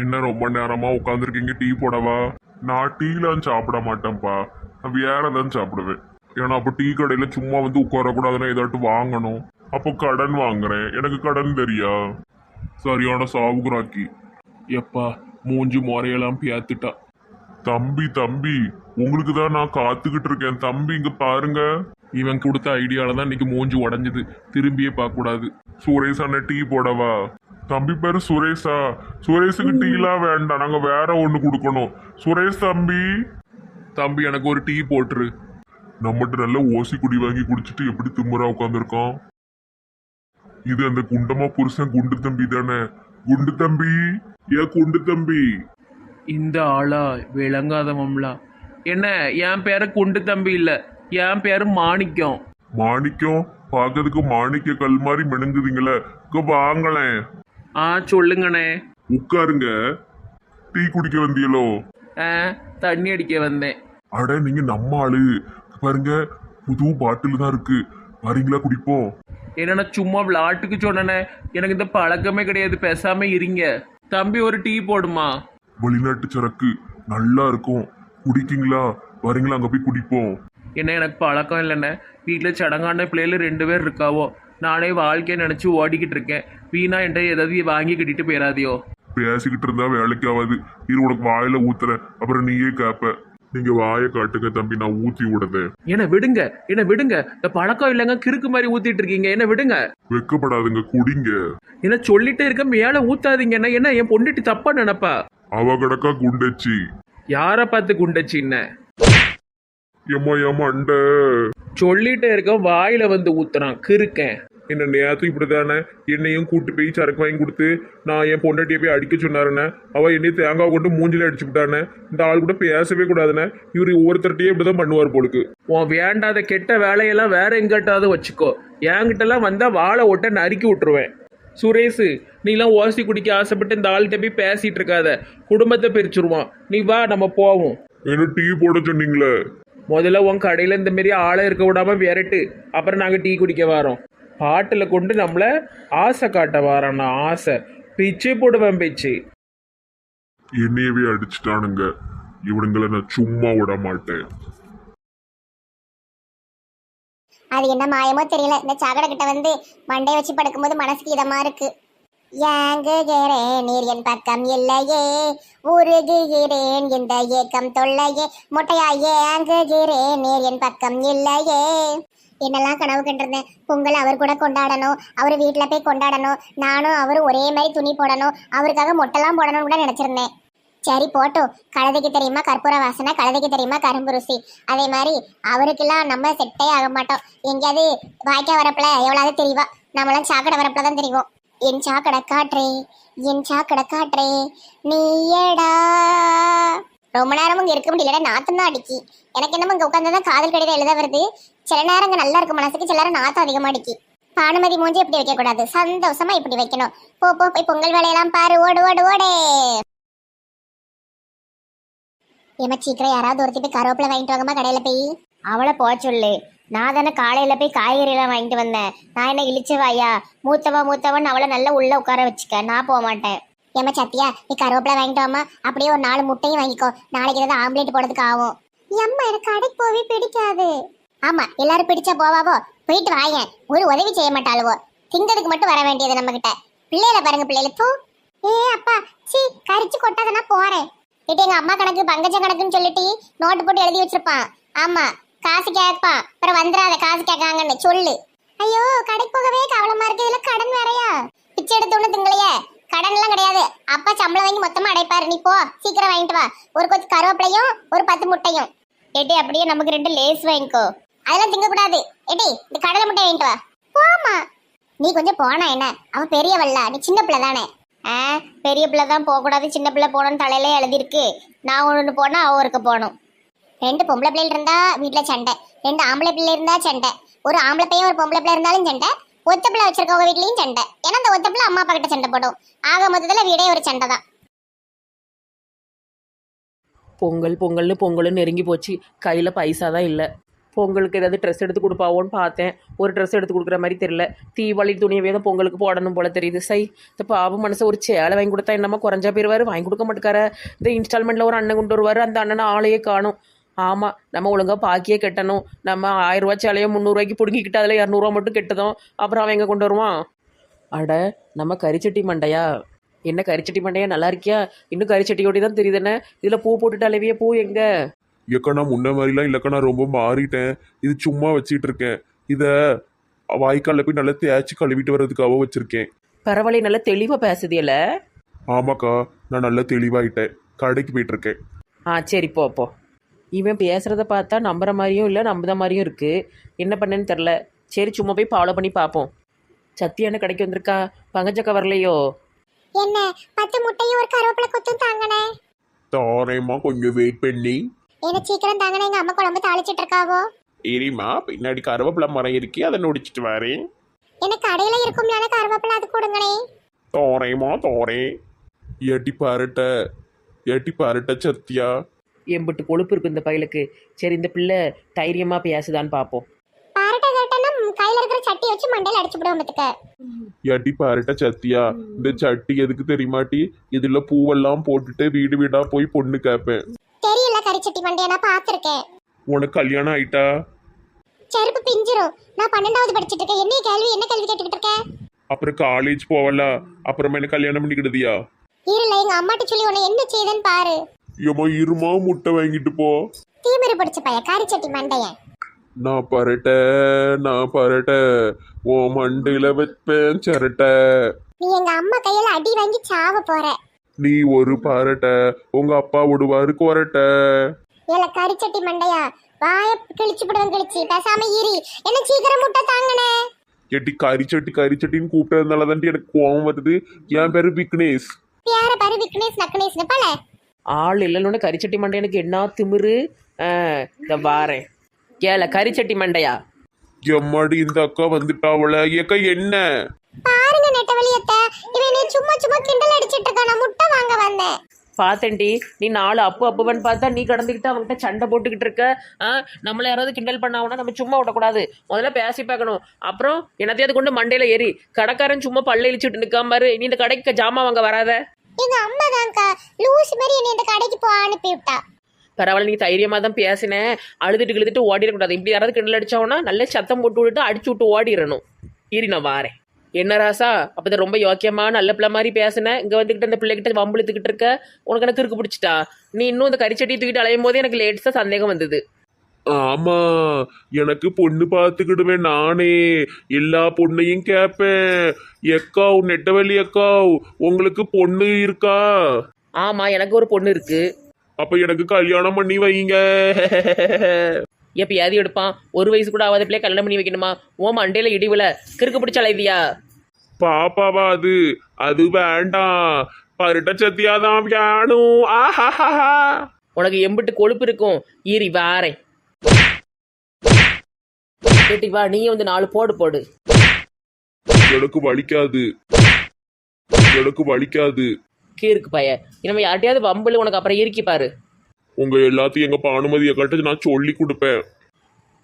என்ன ரொம்ப நேரமா உட்காந்துருக்கீங்க? டீ போடவா? நான் டீலாம் சாப்பிட மாட்டேன்ப்பா. நான் வேற தான் சாப்பிடுவேன். ஏன்னா அப்போ டீ கடையில சும்மா வந்து உட்காரக்கூடாதுன்னா ஏதாட்டு வாங்கணும். அப்போ கடன் வாங்குறேன். எனக்கு கடன் தெரியா? சரியான சாவுகுராக்கி. எப்பா மூஞ்சி முறையெல்லாம் பியாத்துட்டா. தம்பி தம்பி, உங்களுக்கு தான் நான் காத்துக்கிட்டு இருக்கேன். தம்பி இங்க பாருங்க. இவன் கொடுத்த ஐடியால தான் இன்னைக்கு மூஞ்சி உடஞ்சது. திரும்பியே பார்க்க கூடாது. சுரேஷ் அண்ணன் டீ போடவா? தம்பி பேரு சுரேஷா? சுரேஷுக்கு டீலாம் வேண்டாம், நாங்க வேற ஒண்ணு கொடுக்கணும். சுரேஷ் தம்பி, தம்பி எனக்கு ஒரு டீ போட்டுரு. நம்மகிட்ட நல்ல ஓசி குடி வாங்கி குடிச்சிட்டு எப்படி திமுறா உட்காந்துருக்கோம். இது அந்த குண்டமா புருஷன் குண்டு தம்பி தானே? குண்டு தம்பி, குண்டு தம்பி. இந்த ஆளா விளங்காதவம்லா? என்ன, என் பேரு குண்டு தம்பி இல்ல, என் பேரு மாணிக்கம். மாணிக்கம்? பார்க்கறதுக்கு மாணிக்க கல் மாதிரி மினுங்குதுங்களே. இங்க வாங்களேன். சொல்லுங்கண்ணே. உட்காருங்க. டீ குடிக்க வந்தீங்களோ? தண்ணி அடிக்க வந்தேன். அட நீங்க நம்ம ஆளு. பாருங்க, புது பாட்டில் தான் இருக்கு. வரீங்களா? குடிப்போம். என்னன்னா சும்மா விளாட்டுக்கு சொன்னனே, எனக்கு இந்த பழக்கமே கிடையாது. பேசாம இருங்க. தம்பி ஒரு டீ போடுமா? வெளிநாட்டு சரக்கு நல்லா இருக்கும், குடிக்கீங்களா? வரீங்களா? அங்க போய் குடிப்போம். என்ன, எனக்கு பழக்கம் இல்லைண்ணே. வீட்டில் சடங்கான பிள்ளைகள் 2 பேர் இருக்காவோ. நானே வாழ்க்கையை நினச்சி ஓடிக்கிட்டு இருக்கேன். வீணா என்கிட்ட ஏதாவது வாங்கி கட்டிட்டு போயிடாதியோ. பேசிக்கிட்டு இருந்தா வேலைக்கு ஆகாது. இரு, உனக்கு வாயில ஊத்துறேன், அப்புறம் நீயே கேப்ப. நீங்க வாயை காட்டுங்க தம்பி, நான் ஊத்தி விடுதேன். என்ன விடுங்க, என்ன விடுங்க. இந்த பழக்கம் இல்லைங்க, கிறுக்கு மாதிரி ஊத்திட்டு இருக்கீங்க. என்ன விடுங்க. வெக்கப்படாதுங்க, குடிங்க. என்ன சொல்லிட்டே இருக்க, மேல ஊத்தாதீங்க. என்ன என் பொண்ணுட்டு தப்பா நினைப்பா? அவ கிடக்கா குண்டச்சி. யார பார்த்து குண்டச்சி? என்ன ஏமா ஏமா அண்ட சொல்லிட்டே இருக்க, வாயில வந்து ஊத்துறான் கிறுக்கேன். என்ன நேரத்தும் இப்படிதானே என்னையும் கூட்டு போய் சரக்கு வாங்கி கொடுத்து நான் என் பொண்டாட்டியை போய் அடிக்க சொன்னாருண்ணே. அவ என்னையும் தேங்காய் கொண்டு மூஞ்சில அடிச்சு விட்டானே. இந்த ஆள் கூட பேசவே கூடாதுண்ணே. இவர் ஒவ்வொருத்தர்ட்டையே இப்படிதான் பண்ணுவார் போலுக்கு. உன் வேண்டாத கெட்ட வேலையெல்லாம் வேற எங்கிட்டாவது வச்சுக்கோ. என்கிட்டலாம் வந்தா வாழை ஒட்ட நறுக்கி விட்டுருவேன். சுரேஷ், நீலாம் ஓசி குடிக்க ஆசைப்பட்டு இந்த ஆள்கிட்ட போய் பேசிட்டு இருக்காத. குடும்பத்தை பிரிச்சுருவான். நீ வா, நம்ம போவோம். என்ன டீ போட சொன்னீங்களே? முதல்ல உன் கடையில் இந்த மாரி ஆளை இருக்க விடாம விரட்டு. அப்புறம் நாங்கள் டீ குடிக்க வரோம். பாட்டில் கொண்டு நம்மளை ஆசை காட்ட வரோண்ணா. ஆசை பிச்சை போடுவேன். பிச்சை என்னையவே அடிச்சுட்டானுங்க. இவனுங்களை நான் சும்மா விட மாட்டேன். அது என்ன மாயமோ தெரியல, இந்த சாக்கடை கிட்ட வந்து மண்டையை வச்சு படுக்கும்போது மனசுக்கு இதமா இருக்கு. ஏங்குகிறேன் நீர் என் பக்கம் இல்லையே, உருகுகிறேன் இந்த ஏக்கம் தொல்லையே, மொட்டையா ஏங்குகிறேன் நீர் என் பக்கம் இல்லையே. என்னெல்லாம் கனவு கண்டிருந்தேன். பொங்கல் அவர் கூட கொண்டாடணும், அவர் வீட்டில் போய் கொண்டாடணும், நானும் அவரும் ஒரே மாதிரி துணி போடணும், அவருக்காக மொட்டைலாம் போடணும்னு கூட நினச்சிருந்தேன். சரி போட்டோம். கழுதைக்கு தெரியுமா கற்பூர வாசனை, கழுதைக்கு தெரியுமா கரும்பு ருசி. அதே மாதிரி அவருக்கெல்லாம் நம்ம செட்டே ஆக மாட்டோம். எங்கேயாவது வாய்க்கா வரப்பில் எவ்வளவு தெரியவா, நம்மளாம் சாக்கடை வரப்பில் தான் தெரியும். என் சாக்கடை காற்றே, என் சாக்கடை காற்றே நீயடா. ரொம்ப நேரம் இங்கே இருக்க முடியலடா, நாத்தம் தான் அடிக்கி. எனக்கு என்னமோ இங்கே உட்காந்துதான் காதல் கடிதம் எழுத வருது. சில நேரம் இங்கே நல்லா இருக்கும் மனசுக்கு, சில நேரம் நாத்தம் அதிகமாக அடிக்கி. பானுமதி மூஞ்சி இப்படி வைக்கக்கூடாது, சந்தோஷமா இப்படி வைக்கணும். போ போ, போய் பொங்கல் வேலையெல்லாம் பாரு, ஓடு ஓடு ஓடே. ஏமா சீக்கிரம் யாராவது ஒருத்தி போய் கருவேப்பிலை வாங்கிட்டு வாங்கம்மா கடையில் போய். அவளை போக சொல்லு. நான் தானே காலையில் போய் காய்கறியெல்லாம் வாங்கிட்டு வந்தேன். நான் என்ன இழிச்சவாயா? மூத்தவன் அவளை நல்லா உள்ள உட்கார வச்சுக்க, நான் போக மாட்டேன். ஏமா சத்தியா, நீ கருவேப்பிலை வாங்கிட்டு வாமா. அப்படியே ஒரு 4 முட்டையும் வாங்கிக்கோ, நாளைக்கு ஏதாவது ஆம்லேட் போடுறதுக்கு ஆகும். எம்மா எனக்கு கடைக்கு போவே பிடிக்காது. ஆமா, எல்லாரும் பிடிச்சா போவாவோ? போயிட்டு வாயேன். ஒரு உதவி செய்ய மாட்டாளுவோ, திங்கிறதுக்கு மட்டும் வர வேண்டியது நம்ம கிட்ட. பிள்ளைகளை பாருங்க, பிள்ளைகளை தூ. அப்பா சீ, கரிச்சு கொட்டாத, போறேன். கிட்ட எங்க அம்மா கணக்கு பங்கஜ கணக்குன்னு சொல்லிட்டு நோட்டு போட்டு எழுதி வச்சிருப்பான். ஆமா, காசு கேட்பான். அப்புறம் வந்துடாத காசு கேட்காங்கன்னு சொல்லு. ஐயோ, கடைக்கு போகவே கவலமா இருக்கு. இதுல கடன் வேறையா? பிச்சை எடுத்து ஒண்ணு திங்களையே. கடன் எல்லாம் கிடையாது, அப்பா சம்பளம் வாங்கி மொத்தமா அடைப்பாரு. நீ போ, சீக்கிரம் வாங்கிட்டு வா. ஒரு கொத்து கருவேப்பிலையும் ஒரு 10 முட்டையும். ஏட்டி அப்படியே நமக்கு 2 லேஸ் வாங்கிக்கோ. அதெல்லாம் திங்க கூடாது. ஏட்டி, இந்த கடலை முட்டை வாங்கிட்டு வா. போமா, நீ கொஞ்சம் போனா என்ன? அவன் பெரியவல்ல, நீ சின்ன பிள்ளை தானே. பெரிய பிள்ளை தான் போகக்கூடாது, சின்ன பிள்ளை போகணும்னு தலையிலே எழுதிருக்கு. நான் ஒன்று போனா அவ இருக்க போகணும். 2 பொம்பளை பிள்ளைகள் இருந்தா வீட்டுல சண்டை, 2 ஆம்பளை பிள்ளை இருந்தா சண்டை, ஒரு ஆம்பளை பையன் ஒரு பொம்பளை பிள்ளை இருந்தாலும் சண்டை, ஒத்த பிள்ளை வச்சிருக்கவங்க வீட்லயும் சண்டை. ஏன்னா அந்த ஒத்த பிள்ளை அம்மா அப்பா கிட்ட சண்டை போடும். ஆக மொத்தத்துல வீடே ஒரு சண்டை தான். பொங்கல்னு நெருங்கி போச்சு. கையில் பைசா தான் இல்லை. பொங்கலுக்கு ஏதாவது ட்ரெஸ் எடுத்து கொடுப்பாவோன்னு பார்த்தேன். ஒரு ட்ரெஸ் எடுத்து கொடுக்குற மாதிரி தெரியல. தீபாவளி துணியவே தான் பொங்கலுக்கு போடணும் போல தெரியுது. சை, இந்த பாவம் மனசை ஒரு சேலை வாங்கி கொடுத்தா என்னமா குறைஞ்சா போயிடுவார். வாங்கி கொடுக்க மாட்டேக்கார. இந்த இன்ஸ்டால்மெண்ட்டில் ஒரு அண்ணன் கொண்டு வருவார். அந்த அண்ணனை ஆளையே காணும். ஆமாம், நம்ம ஒழுங்காக பாக்கியே கட்டணும். நம்ம 1000 ரூபா சேலையோ 300 பிடுங்கிக்கிட்டு அதில் 200 மட்டும் கெட்டதும் அப்புறம் அவன் எங்கே கொண்டு வருவான்? அட, நம்ம கரிச்சட்டி மண்டையா? என்ன கரிச்சட்டி மண்டையா, நல்லா இருக்கியா? இன்னும் கரிச்சட்டியோடி தான் தெரியுதுன்னு. இதில் பூ போட்டுட்டு அலைவிய பூ எங்கே? ஏக்கா நான் முன்ன மாதிரிலாம் இல்லைக்கா, நான் ரொம்ப மாறிட்டேன். இது சும்மா வச்சிட்டு இருக்கேன். இதை வாய்க்காலில் போய் நல்லா தேய்ச்சி கழுவிட்டு வர்றதுக்காக வச்சிருக்கேன். பரவாயில்ல, நல்லா தெளிவாக பேசுதியல. ஆமாக்கா, நான் நல்லா தெளிவாயிட்டேன். கடைக்கு போயிட்டு இருக்கேன். சரி, போ. இவன் பேசுகிறத பார்த்தா நம்புற மாதிரியும் இல்லை, நம்புத மாதிரியும் இருக்குது. என்ன பண்ணேன்னு தெரில. சரி, சும்மா போய் ஃபாலோ பண்ணி பார்ப்போம். சத்தியான கடைக்கு வந்திருக்கா? பங்கஜக்கா வரலையோ? என்ன 10 முட்டையும் ஒரு கருவேப்பிலை கொத்தும் தாங்கனே. தாரேம்மா, கொஞ்சம் வெயிட் பண்ணி. என்ன சீக்கிரம் தாங்கனே, எங்க அம்மா குழம்பு தாளிச்சிட்டு இருக்காவோ. சரிம்மா, பின்னாடி கருவேப்பிலை மரம் இருக்கி, அதை நொடிச்சிட்டு வரேன். எனக்கு கடையில இருக்கும்ல கருவேப்பிலை, அது கொடுங்கனே. தோரேம்மா தோரே. எட்டி பாருட்ட சத்தியா. எம்பிட்டு கொழுப்பு இருக்கு இந்த பையலுக்கு. சரி, இந்த பிள்ளை தைரியமாக பேசுதான்னு பார்ப்போம். பாரட்ட கேட்டனா கையில இருக்கிற சட்டி வச்சு மண்டையில அடிச்சு விடுவோம். எட்டி பாருட்ட சத்தியா. இந்த சட்டி எதுக்கு தெரியுமாட்டி? இதுல பூவெல்லாம் போட்டுட்டு வீடு வீடா போய் பொண்ணு கேட்பேன். தெரியல, கரிச்சட்டி மண்டைய நான் பாத்திருக்கேன். உனக்கு கல்யாணம் ஆயிட்டா? செருப்பு பிஞ்சிரும். நான் 12வது படிச்சிட்டு இருக்கேன். என்ன கேள்வி கேட்டுக்கிட்டு இருக்க? அப்புறம் காலேஜ் போவல, அப்புறமா என்ன கல்யாணம் பண்ணிக்கிடுதியா? இருல, எங்க அம்மாட்ட சொல்லி உன்னை என்ன செய்தேன்னு பாரு. ஏமா, இருமா முட்டை வாங்கிட்டு போ. தீமிரி பிடிச்ச பைய கரிச்சட்டி மண்டைய. நான் பரட்ட ஓ மண்டையில வைப்பேன் சிரட்ட. நீ எங்க அம்மா கையில அடி வாங்கி சாவ போற. நீ ஒரு பரட்ட, உங்க அப்பா விடுவாரு கொரட்ட. ஏல கரிச்சட்டி மண்டையா, வாய கிழிச்சு விடுவேன். கிழிச்சு பேசாம ஈரி. என்ன சீக்கிரம் முட்டை தாங்கனே. எட்டி கரிச்சட்டின்னு கூப்பிட்டதுனால தான் எனக்கு கோவம் வருது. என் பேரு விக்னேஷ். பேர பாரு விக்னேஷ் நக்னேஷ்னு பல. ஆள் இல்லைன்னு கரிச்சட்டி மண்டை எனக்கு என்ன திமிரு. இந்த வாரேன். கேள கரிச்சட்டி மண்டையா. எம்மாடி, இந்த அக்கா வந்துட்டாவல. ஏக்கா என்ன பாருங்க நெட்டவழியத்த, இவன் சும்மா கிண்டல் அடிச்சிட்டு இருக்கான. முட்டை வாங்க வந்தேன். பார்த்தேன்டி, நீ 4 அப்புவன்னு பார்த்தா நீ கடந்துக்கிட்டு அவங்ககிட்ட சண்டை போட்டுக்கிட்டு இருக்க. நம்மள யாராவது கிண்டல் பண்ணாங்கன்னா நம்ம சும்மா விடக்கூடாது. முதல்ல பேசி பார்க்கணும். அப்புறம் என்னத்தையாவது கொண்டு மண்டையில ஏறி கடைக்காரன் சும்மா பல்ல இழிச்சுட்டு நிற்காம பாரு. நீ இந்த கடைக்கு ஜாமான் வாங்க வராத. எங்க அம்மா தான்க்கா லூஸ் மாதிரி என்ன இந்த கடைக்கு போ அனுப்பி விட்டா. பரவாயில்ல, நீ தைரியமாக தான் பேசினேன். அழுதுட்டு ஓடிடக்கூடாது. இப்படி யாராவது கிண்டல் அடிச்சாங்கன்னா நல்ல சத்தம் போட்டு விட்டுட்டு அடிச்சு விட்டு ஓடிடணும். இரு, நான் வாரேன். என்ன ராசா, அப்போதான் ரொம்ப யோக்கியமா நல்ல பிள்ளை மாதிரி பேசினேன். இங்கே வந்துக்கிட்டு அந்த பிள்ளைகிட்ட வம்புழுத்துக்கிட்டு இருக்க. உனக்கு எனக்கு இருக்கு பிடிச்சிட்டா? நீ இன்னும் இந்த கரிச்சட்டியை தூக்கிட்டு அலையும் போதே எனக்கு லேட்ஸாக சந்தேகம் வந்தது. ஆமா, எனக்கு பொண்ணு பார்த்துக்கிடுவேன் நானே. எல்லா பொண்ணையும் கேட்பேன். எக்காவ் நெட்டவெளி எக்காவ், உங்களுக்கு பொண்ணு இருக்கா? ஆமா, எனக்கு ஒரு பொண்ணு இருக்கு. அப்ப எனக்கு கல்யாணம் பண்ணி வைங்க. எப்பயாவது எடுப்பான். 1 வயசு கூட ஆகாத பிள்ளைய கல்யாணம் பண்ணி வைக்கணுமா? ஓ மண்டையில இடிவுல கிறுக்கு பிடிச்ச அலைவியா? பாப்பாவா அது? அது வேண்டாம், பருட்ட சத்தியாதான் வேணும். ஆஹா, உனக்கு எம்பிட்டு கொழுப்பு இருக்கும். ஈரி வாரேன். கேட்டி வா, நீ வந்து 4 போடு. எனக்கு வலிக்காது. கீருக்கு பைய, இனிமே யார்ட்டையாவது வம்புல உனக்கு அப்புறம் இறுக்கி பாரு. உங்க எல்லாத்தையும் எங்க பானுமதியை கட்ட நான் சொல்லி கொடுப்பேன்.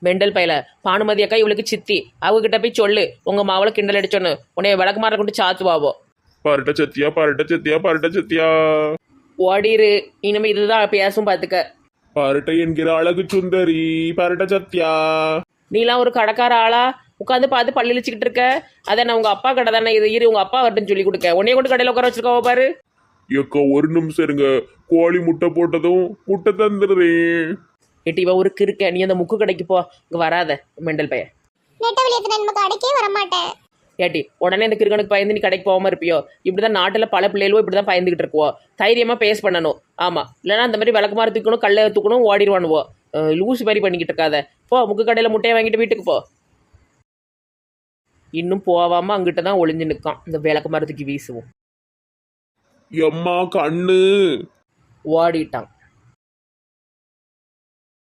மெண்டல் பையல, பானுமதி அக்கா இவளுக்கு சித்தி. அவகிட்ட போய் சொல்லு உங்க மாவளை கிண்டல் அடிச்சோன்னு. உன்னைய விளக்கு மாற கொண்டு சாத்துவாவோ. பரட்ட சத்தியா. ஓடிரு. இனிமே இதுதான் பேசும் பார்த்துக்க. பரட்டை என்கிற அழகு சுந்தரி, பரட்ட சத்தியா. நீலாம் ஒரு கடைக்கார ஆளா உட்காந்து பார்த்து பள்ளி இழிச்சிக்கிட்டு இருக்க. அதை நான் உங்க அப்பா கடை தானே, இது இரு உங்க அப்பா வரட்டுன்னு சொல்லி கொடுக்க. உன்னைய கொண்டு கடையில் உட்கார வச்சிருக்காவோ பாரு. ஏக்கா, ஒரு நிமிஷம் இருங்க. கோழி முட்டை போட்டதும் முட்டை தந்துடுறேன். எட்டி இவ ஒரு கிறுக்க. நீ அந்த முக்கு கடைக்கு போ. இங்க வராத மெண்டல் பையன். நெட்டவழியத்த நான் கடைக்கே வர மாட்டேன். ஏட்டி, உடனே இந்த கிறுக்கனுக்கு பயந்து நீ கடைக்கு போகாம இருப்பியோ? இப்படிதான் நாட்டில் பல பிள்ளைகளும் இப்படிதான் பயந்துகிட்டு இருக்குவோ. தைரியமா பேஸ் பண்ணணும். ஆமா, இல்லைன்னா அந்த மாதிரி விளக்கு மாற தூக்கணும், கல்லை தூக்கணும், ஓடிடுவானுவோ. லூஸ் மாதிரி பண்ணிக்கிட்டு இருக்காத. போ, முக்கு கடையில் முட்டையை வாங்கிட்டு வீட்டுக்கு போ. இன்னும் போவாம அங்கிட்ட தான் ஒளிஞ்சு நிற்கான். இந்த விளக்கு மரத்துக்கு வீசுவோம். எம்மா கண்ணு ஓடிட்டான்.